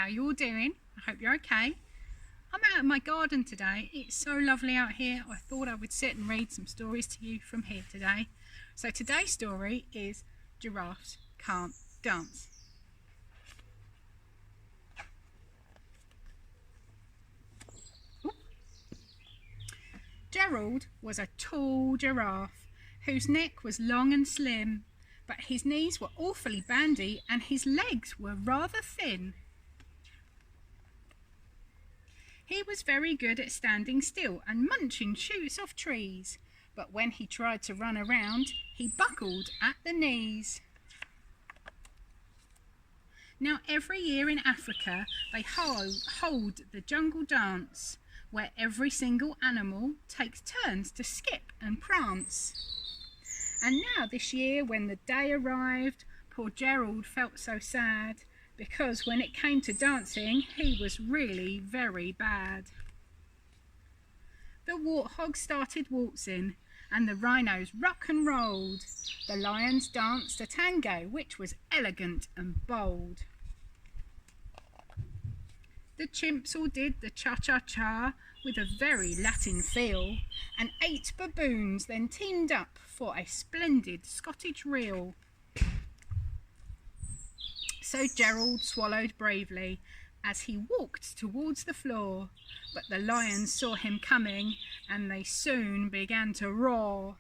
how you all doing? I hope you're okay. I'm out in my garden today. It's so lovely out here. I thought I would sit and read some stories to you from here today. So today's story is Giraffes Can't Dance. Gerald was a tall giraffe whose neck was long and slim, but his knees were awfully bandy and his legs were rather thin. He was very good at standing still and munching shoots off trees, but when he tried to run around, he buckled at the knees. Now every year in Africa they hold the jungle dance, where every single animal takes turns to skip and prance. And now this year, when the day arrived, poor Gerald felt so sad, because when it came to dancing, he was really very bad. The warthogs started waltzing, and the rhinos rock and rolled. The lions danced a tango, which was elegant and bold. The chimps all did the cha-cha-cha with a very Latin feel, and 8 baboons then teamed up for a splendid Scottish reel. So Gerald swallowed bravely as he walked towards the floor, but the lions saw him coming and they soon began to roar.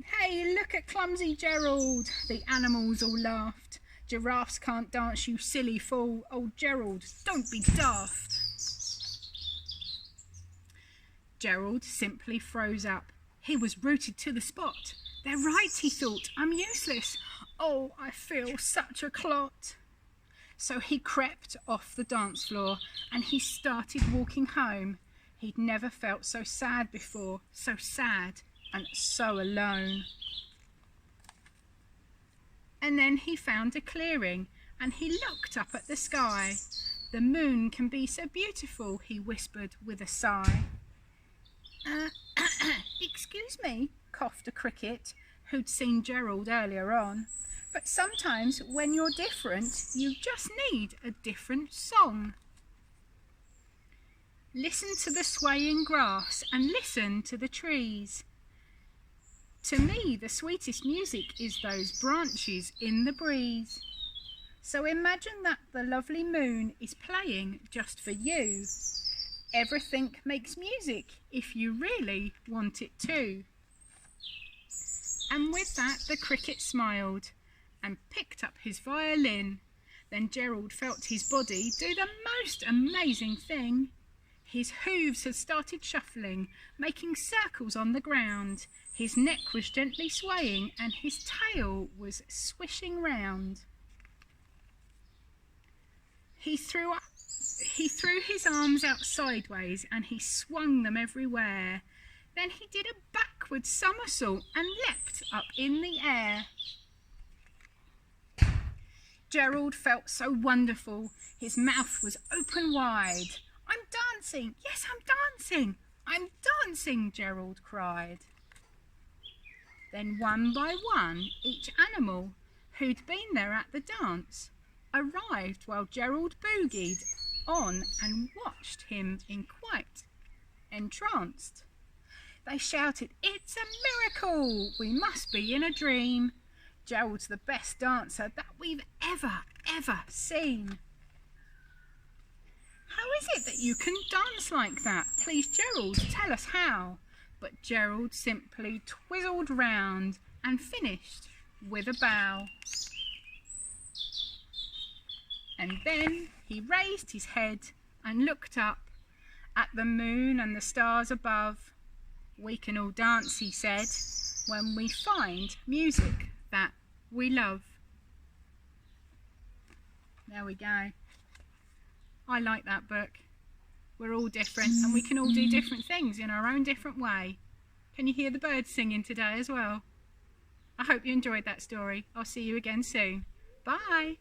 "Hey, look at clumsy Gerald!" the animals all laughed. "Giraffes can't dance, you silly fool. Oh, Gerald, don't be daft." Gerald simply froze up. He was rooted to the spot. "They're right," he thought. "I'm useless. Oh, I feel such a clot." So he crept off the dance floor and he started walking home. He'd never felt so sad before, so sad and so alone. And then he found a clearing and he looked up at the sky. "The moon can be so beautiful," he whispered with a sigh. Excuse me," coughed a cricket who'd seen Gerald earlier on, "but sometimes when you're different, you just need a different song. Listen to the swaying grass and listen to the trees. To me, the sweetest music is those branches in the breeze. So imagine that the lovely moon is playing just for you. Everything makes music if you really want it to." And with that, the cricket smiled and picked up his violin. Then Gerald felt his body do the most amazing thing. His hooves had started shuffling, making circles on the ground. His neck was gently swaying and his tail was swishing round. He threw his arms out sideways and he swung them everywhere. Then he did a backward somersault and leapt up in the air. Gerald felt so wonderful. His mouth was open wide. "I'm dancing! Yes, I'm dancing! I'm dancing!" Gerald cried. Then one by one, each animal who'd been there at the dance arrived while Gerald boogied on and watched him in quite entranced. They shouted, "It's a miracle! We must be in a dream. Gerald's the best dancer that we've ever seen. How is it that you can dance like that? Please, Gerald, tell us how." But Gerald simply twizzled round and finished with a bow. And then he raised his head and looked up at the moon and the stars above. "We can all dance," he said, "when we find music that we love." There we go. I like that book. We're all different and we can all do different things in our own different way. Can you hear the birds singing today as well? I hope you enjoyed that story. I'll see you again soon. Bye.